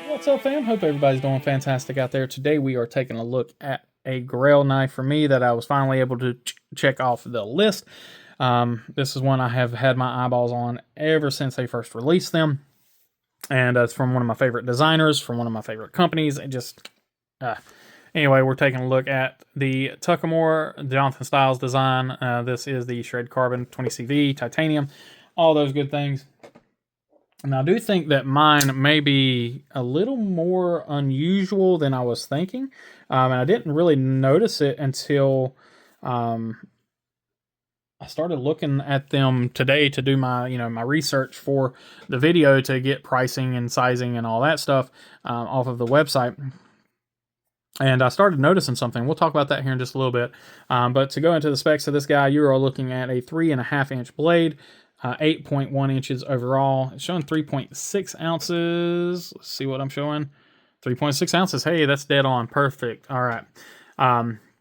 What's up, fam? Hope everybody's doing fantastic out there. Today we are taking a look at a Grail knife for me that I was finally able to check off the list. This is one I have had my eyeballs on ever since they first released them. And it's from one of my favorite designers, from one of my favorite companies. Anyway, we're taking a look at the Tuckamore Jonathan Styles design. This is the Shred Carbon 20CV titanium, all those good things. And I do think that mine may be a little more unusual than I was thinking. And I didn't really notice it until I started looking at them today to do my, my research for the video to get pricing and sizing and all that stuff off of the website. And I started noticing something. We'll talk about that here in just a little bit. But to go into the specs of this guy, you are looking at a 3.5-inch blade. 8.1 inches overall. It's showing 3.6 ounces. Let's see what I'm showing. 3.6 ounces. Hey, that's dead on. Perfect. All right.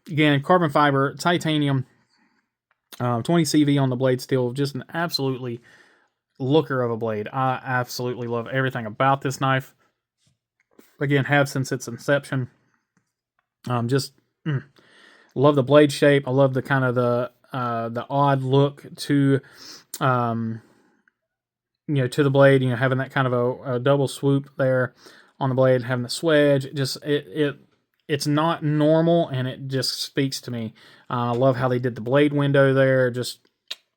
Again, carbon fiber, titanium, 20 CV on the blade steel. Just an absolutely looker of a blade. I absolutely love everything about this knife. Again, have since its inception. Love the blade shape. I love the kind of the odd look to to the blade, having that kind of a double swoop there on the blade, having the swedge. Just it's not normal, and it just speaks to me. I love how they did the blade window there. Just,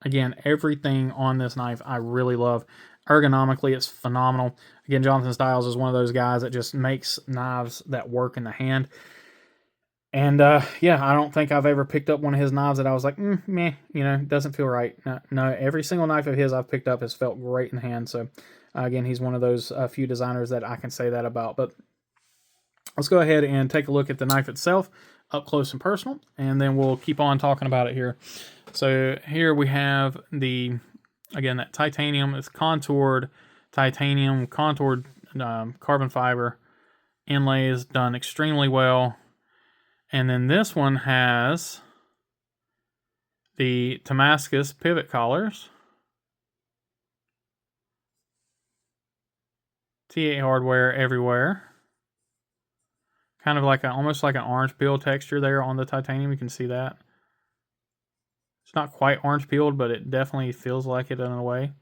again, everything on this knife I really love. Ergonomically, it's phenomenal. Again, Jonathan Styles is one of those guys that just makes knives that work in the hand. And, yeah, I don't think I've ever picked up one of his knives that I was like, meh, doesn't feel right. No, every single knife of his I've picked up has felt great in the hand. So, again, he's one of those few designers that I can say that about. But let's go ahead and take a look at the knife itself, up close and personal, and then we'll keep on talking about it here. So here we have that titanium. It's contoured titanium, contoured carbon fiber inlays, done extremely well. And then this one has the Damascus pivot collars. T8 hardware everywhere. Kind of like almost like an orange peel texture there on the titanium. You can see that. It's not quite orange peeled, but it definitely feels like it in a way.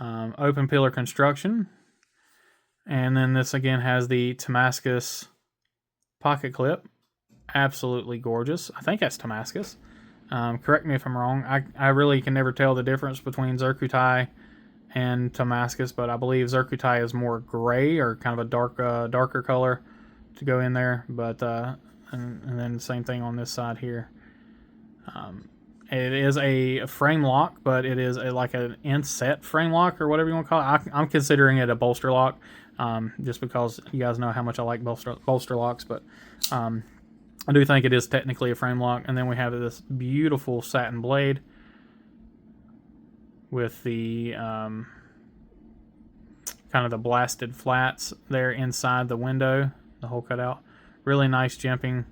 Open pillar construction. And then this again has the Damascus pocket clip. Absolutely gorgeous. I think that's Damascus. Correct me if I'm wrong. I really can never tell the difference between Zircuti and Damascus, but I believe Zircuti is more gray or kind of a darker color to go in there. But and then the same thing on this side here. It is a frame lock, but it is like an inset frame lock or whatever you want to call it. I'm considering it a bolster lock, just because you guys know how much I like bolster locks, but I do think it is technically a frame lock. And then we have this beautiful satin blade with the kind of the blasted flats there inside the window, the hole cut out. Really nice jimping.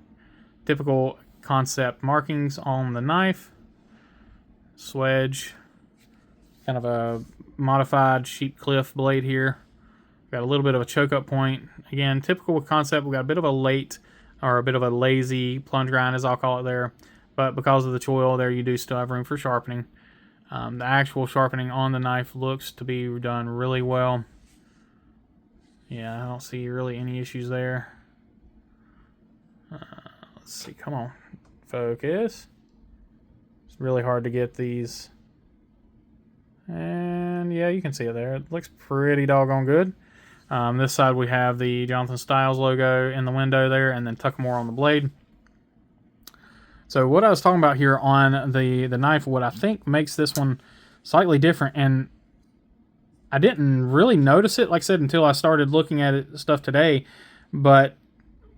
Typical Kansept markings on the knife. Swedge. Kind of a modified sheep cliff blade here. Got a little bit of a choke up point. Again, typical with Kansept, we got a bit of a lazy plunge grind, as I'll call it there. But because of the choil there, you do still have room for sharpening. The actual sharpening on the knife looks to be done really well. Yeah, I don't see really any issues there. Let's see, come on, focus. It's really hard to get these. And yeah, you can see it there. It looks pretty doggone good. This side we have the Jonathan Styles logo in the window there, and then Tuckamore on the blade. So what I was talking about here on the knife, what I think makes this one slightly different, and I didn't really notice it, like I said, until I started looking at stuff today, but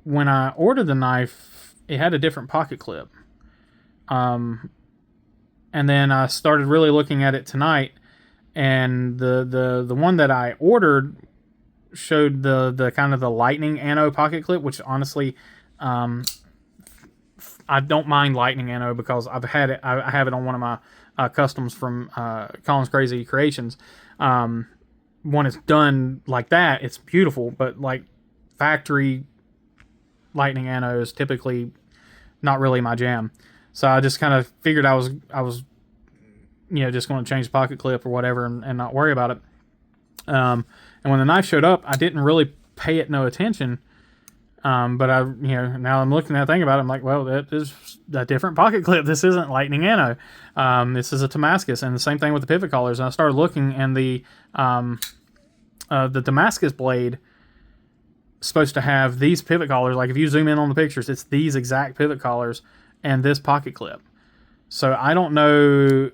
when I ordered the knife, it had a different pocket clip. And then I started really looking at it tonight, and the one that I ordered showed the kind of the lightning anno pocket clip, which honestly, I don't mind lightning anno because I've had it. I have it on one of my customs from Colin's Crazy Creations. When it's done like that, it's beautiful. But like factory lightning ano is typically not really my jam. So I just kind of figured I was just going to change the pocket clip or whatever and not worry about it. And when the knife showed up, I didn't really pay it no attention. But now I'm looking at thinking about it, I'm like, well, that is a different pocket clip. This isn't lightning ano. This is a Damascus, and the same thing with the pivot collars. And I started looking, and the Damascus blade is supposed to have these pivot collars. Like if you zoom in on the pictures, it's these exact pivot collars and this pocket clip. So I don't know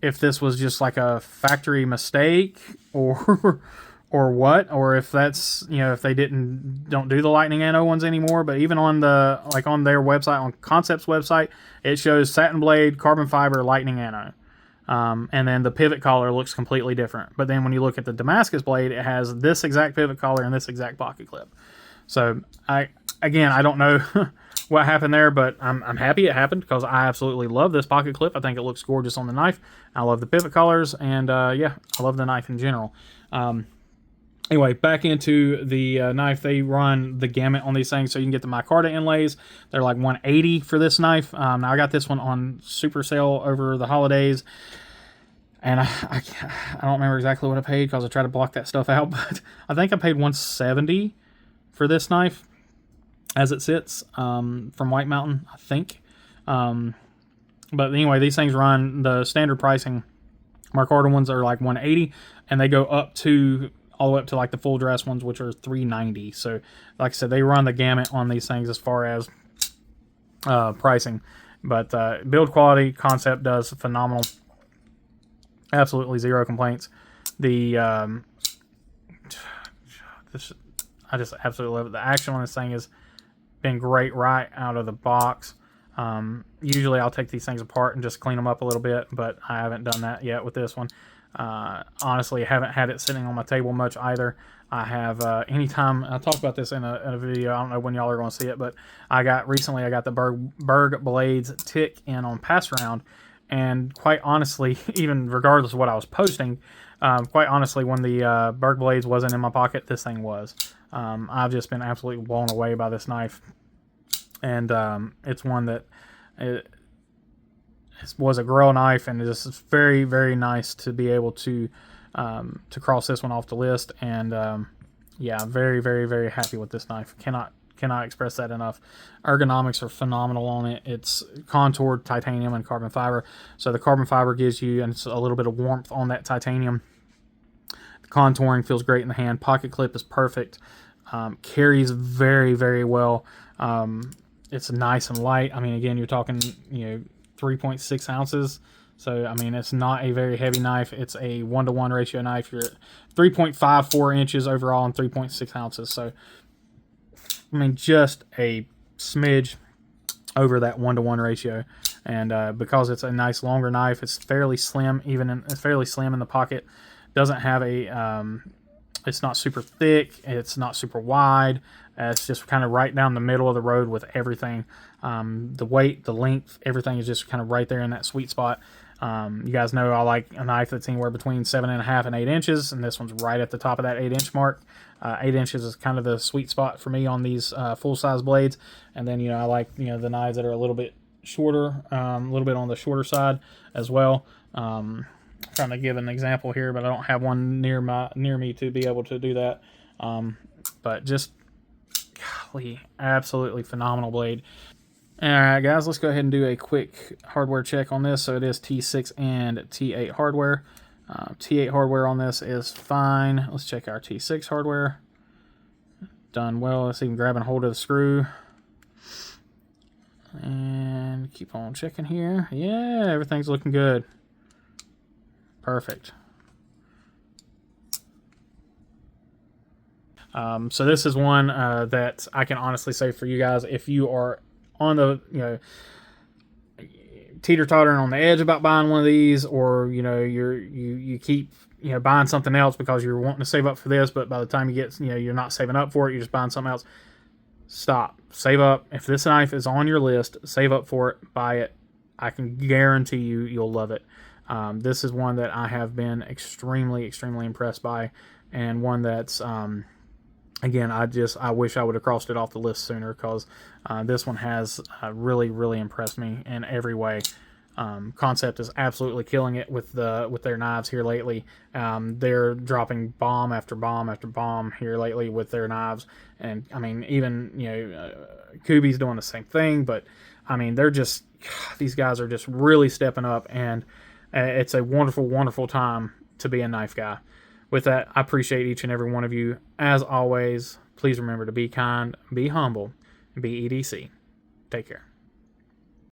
if this was just like a factory mistake or what, or if that's, if they don't do the lightning ano ones anymore. But even on on their website, on Kansept's website, it shows satin blade, carbon fiber, lightning ano. And then the pivot collar looks completely different. But then when you look at the Damascus blade, it has this exact pivot collar and this exact pocket clip. So I don't know what happened there, but I'm happy it happened because I absolutely love this pocket clip. I think it looks gorgeous on the knife. I love the pivot collars, and yeah, I love the knife in general. Anyway, back into the knife. They run the gamut on these things, so you can get the micarta inlays. They're like $180 for this knife. Now I got this one on super sale over the holidays, and I don't remember exactly what I paid because I tried to block that stuff out, but I think I paid $170 for this knife as it sits from White Mountain, I think. But anyway, these things run the standard pricing. Micarta ones are like $180, and they go up to all the way up to like the full dress ones, which are $390. So like I said, they run the gamut on these things as far as pricing. But build quality, Kansept does phenomenal. Absolutely zero complaints. I just absolutely love it. The action on this thing has been great right out of the box. Usually I'll take these things apart and just clean them up a little bit, but I haven't done that yet with this one. Honestly, I haven't had it sitting on my table much either. I have anytime I talk about this in a video, I don't know when y'all are going to see it, but recently I got the Berg blades tick in on pass round, and quite honestly, even regardless of what I was posting, quite honestly, when the Berg blades wasn't in my pocket, this thing was. I've just been absolutely blown away by this knife, and it's one that was a grill knife, and it's very, very nice to be able to cross this one off the list. And yeah, very, very, very happy with this knife. Cannot express that enough. Ergonomics are phenomenal on it. It's contoured titanium and carbon fiber, so the carbon fiber gives you a little bit of warmth on that titanium. The contouring feels great in the hand. Pocket clip is perfect. Carries very, very well. It's nice and light. I mean, again, you're talking 3.6 ounces. So, I mean, it's not a very heavy knife. It's a 1-to-1 ratio knife. You're at 3.54 inches overall and 3.6 ounces. So, I mean, just a smidge over that 1-to-1 ratio. And because it's a nice longer knife, it's fairly slim. It's fairly slim in the pocket. Doesn't have it's not super thick. It's not super wide. It's just kind of right down the middle of the road with everything. The weight, the length, everything is just kind of right there in that sweet spot. You guys know I like a knife that's anywhere between 7.5 and 8 inches, and this one's right at the top of that 8-inch mark. 8 inches is kind of the sweet spot for me on these full-size blades. And then, I like, the knives that are a little bit shorter, a little bit on the shorter side as well. Trying to give an example here, but I don't have one near me to be able to do that. But just, golly, absolutely phenomenal blade. Alright guys, let's go ahead and do a quick hardware check on this. So it is T6 and T8 hardware. T8 hardware on this is fine. Let's check our T6 hardware. Done well. Let's even grab and hold of the screw. And keep on checking here. Yeah, everything's looking good. Perfect. So this is one that I can honestly say for you guys, if you are on the teeter-tottering on the edge about buying one of these, or you keep buying something else because you're wanting to save up for this, but by the time you get you're not saving up for it, you're just buying something else. Stop. Save up. If this knife is on your list, save up for it, buy it. I can guarantee you'll love it. This is one that I have been extremely, extremely impressed by, and one that's again, I wish I would have crossed it off the list sooner, because this one has really, really impressed me in every way. Kansept is absolutely killing it with their knives here lately. They're dropping bomb after bomb after bomb here lately with their knives, and I mean, even Kubi's doing the same thing. But I mean, they're just these guys are just really stepping up, and it's a wonderful, wonderful time to be a knife guy. With that, I appreciate each and every one of you. As always, please remember to be kind, be humble, be EDC. Take care.